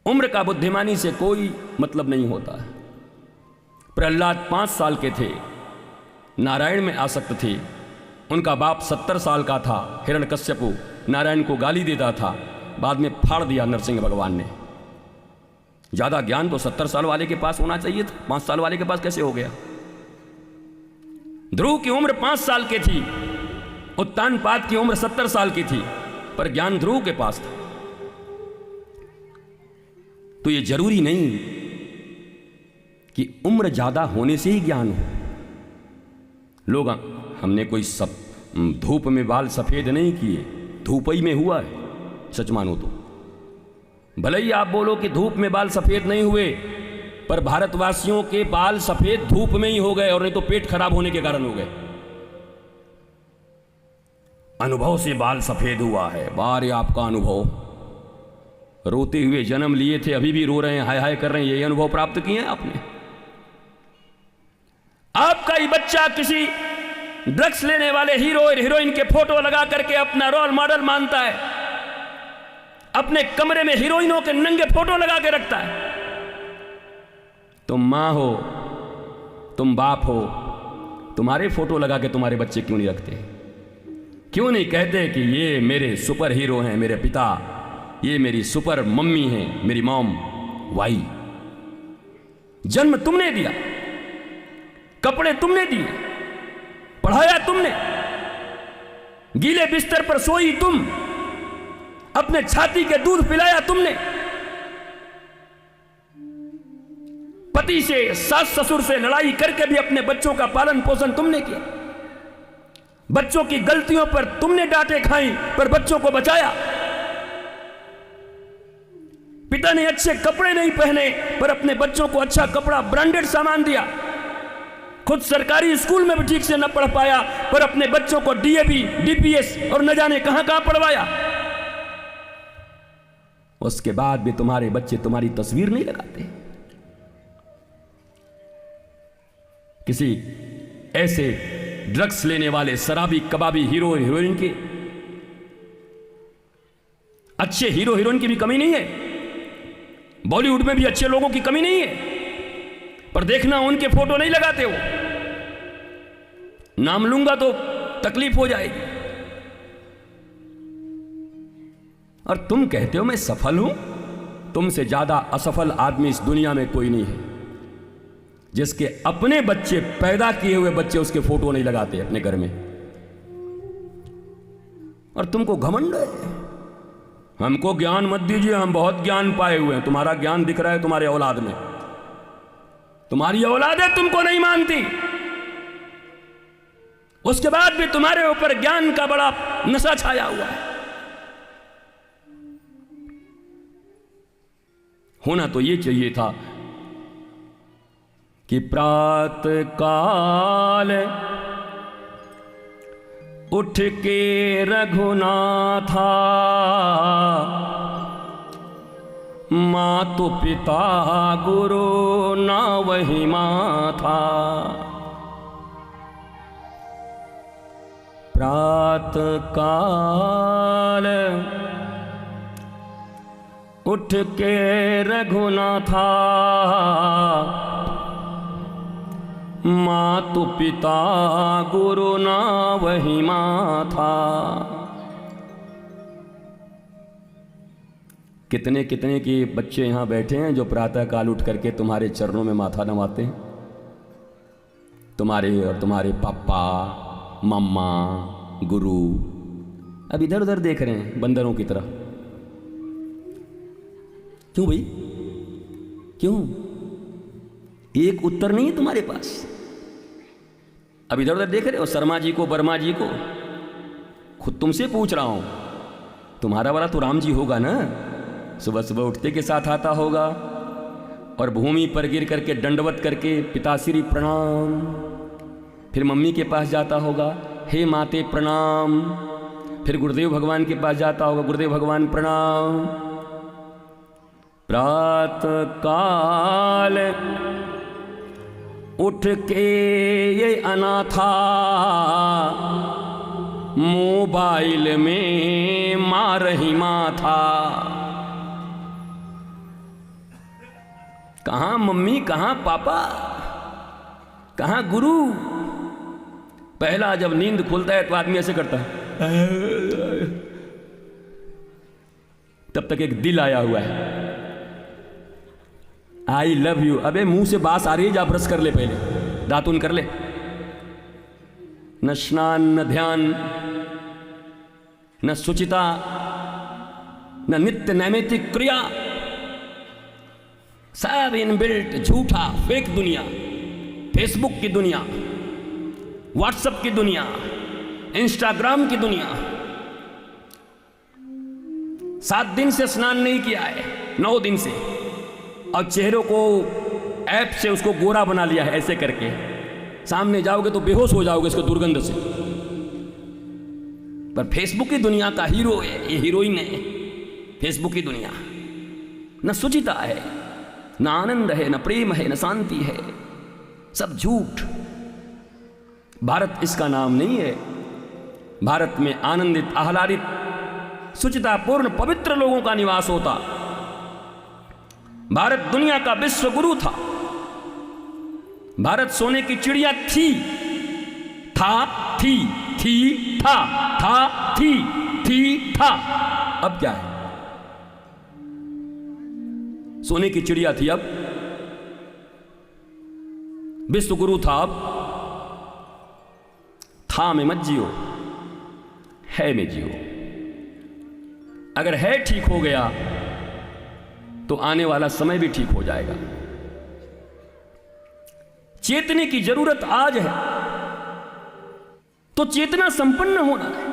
उम्र का बुद्धिमानी से कोई मतलब नहीं होता है। प्रहलाद 5 साल के थे, नारायण में आसक्त थे। उनका बाप 70 साल का था। हिरण्यकश्यपु नारायण को गाली देता था, बाद में फाड़ दिया नरसिंह भगवान ने। ज़्यादा ज्ञान तो 70 साल वाले के पास होना चाहिए था, 5 साल वाले के पास कैसे हो गया? ध्रुव की उम्र 5 साल की थी, उत्तानपाद की उम्र 70 साल की थी, पर ज्ञान ध्रुव के पास था। तो ये जरूरी नहीं कि उम्र ज्यादा होने से ही ज्ञान हो। लोग हमने कोई सब धूप में बाल सफेद नहीं किए, धूप ही में हुआ है, सच मानो तो। भले ही आप बोलो कि धूप में बाल सफेद नहीं हुए, पर भारतवासियों के बाल सफेद धूप में ही हो गए, और नहीं तो पेट खराब होने के कारण हो गए। अनुभव से बाल सफेद हुआ है, बारे आपका अनुभव। रोते हुए जन्म लिए थे, अभी भी रो रहे हैं, हाय हाय कर रहे हैं, यही अनुभव प्राप्त किए हैं आपने। आपका ही बच्चा किसी ड्रग्स लेने वाले हीरो और हीरोइन के फोटो लगा करके अपना रोल मॉडल मानता है, अपने कमरे में हीरोइनों के नंगे फोटो लगा के रखता है। तुम मां हो, तुम बाप हो, तुम्हारे फोटो लगा के तुम्हारे बच्चे क्यों नहीं रखते? क्यों नहीं कहते कि ये मेरे सुपर हीरो हैं, मेरे पिता, ये मेरी सुपर मम्मी है, मेरी मॉम वाई। जन्म तुमने दिया, कपड़े तुमने दिए, पढ़ाया तुमने, गीले बिस्तर पर सोई तुम, अपने छाती के दूध पिलाया तुमने, पति से सास ससुर से लड़ाई करके भी अपने बच्चों का पालन पोषण तुमने किया। बच्चों की गलतियों पर तुमने डांटे खाई, पर बच्चों को बचाया। पिता ने अच्छे कपड़े नहीं पहने, पर अपने बच्चों को अच्छा कपड़ा, ब्रांडेड सामान दिया। खुद सरकारी स्कूल में भी ठीक से न पढ़ पाया, पर अपने बच्चों को डीएवी, डीपीएस और न जाने कहां कहां पढ़वाया। उसके बाद भी तुम्हारे बच्चे तुम्हारी तस्वीर नहीं लगाते। किसी ऐसे ड्रग्स लेने वाले शराबी कबाबी हीरो हीरोइन के, अच्छे हीरो हीरोइन की भी कमी नहीं है, बॉलीवुड में भी अच्छे लोगों की कमी नहीं है, पर देखना उनके फोटो नहीं लगाते हो। नाम लूंगा तो तकलीफ हो जाएगी। और तुम कहते हो मैं सफल हूं। तुमसे ज्यादा असफल आदमी इस दुनिया में कोई नहीं है, जिसके अपने बच्चे, पैदा किए हुए बच्चे, उसके फोटो नहीं लगाते अपने घर में। और तुमको घमंड है। हमको ज्ञान मत दीजिए, हम बहुत ज्ञान पाए हुए हैं। तुम्हारा ज्ञान दिख रहा है तुम्हारे औलाद में, तुम्हारी औलादें तुमको नहीं मानती, उसके बाद भी तुम्हारे ऊपर ज्ञान का बड़ा नशा छाया हुआ है। होना तो ये चाहिए था कि प्रातः काल उठ के रघुनाथा, मातु पिता गुरु ना वही माथा। प्रातः काल उठ के रघुनाथा, मातु पिता गुरु ना वही माथा। कितने कितने के बच्चे यहाँ बैठे हैं जो प्रातः काल उठ करके तुम्हारे चरणों में माथा नवाते हैं। तुम्हारे और तुम्हारे पापा, मम्मा, गुरु अब इधर उधर देख रहे हैं बंदरों की तरह। क्यों भाई, क्यों? एक उत्तर नहीं है तुम्हारे पास। अब इधर उधर देख रहे हो शर्मा जी को, वर्मा जी को। खुद तुमसे पूछ रहा हूं, तुम्हारा वाला तो राम जी होगा ना? सुबह सुबह उठते के साथ आता होगा और भूमि पर गिर करके दंडवत करके पिताश्री प्रणाम, फिर मम्मी के पास जाता होगा, हे माते प्रणाम, फिर गुरुदेव भगवान के पास जाता होगा, गुरुदेव भगवान प्रणाम। प्रातः काल उठ के ये अनाथा, मोबाइल में मार ही माथा। कहाँ मम्मी, कहाँ पापा, कहाँ गुरु। पहला जब नींद खुलता है तो आदमी ऐसे करता है, तब तक एक दिल आया हुआ है, आई लव यू। अबे मुंह से बास आ रही है, जा ब्रश कर ले, पहले दातुन कर ले। न स्नान, न ध्यान, न शुचिता, न नित्य नैमित्तिक क्रिया, सब इनबिल्ट झूठा फेक दुनिया। फेसबुक की दुनिया, व्हाट्सएप की दुनिया, इंस्टाग्राम की दुनिया। 7 दिन से स्नान नहीं किया है, 9 दिन से, और चेहरों को ऐप से उसको गोरा बना लिया है ऐसे करके। सामने जाओगे तो बेहोश हो जाओगे इसको दुर्गंध से। पर फेसबुक की दुनिया का हीरो है, ये हीरोइन है। फेसबुक की दुनिया न शुचिता है, न आनंद है, न प्रेम है, न शांति है, सब झूठ। भारत इसका नाम नहीं है। भारत में आनंदित, आह्लादित, शुचितापूर्ण, पवित्र लोगों का निवास होता। भारत दुनिया का विश्व गुरु था। भारत सोने की चिड़िया थी, था, थी, था, थी, था। अब क्या है? सोने की चिड़िया थी, अब विश्व गुरु था। अब था में मत जियो, है में जियो। अगर है ठीक हो गया तो आने वाला समय भी ठीक हो जाएगा। चेतने की जरूरत आज है, तो चेतना संपन्न होना है।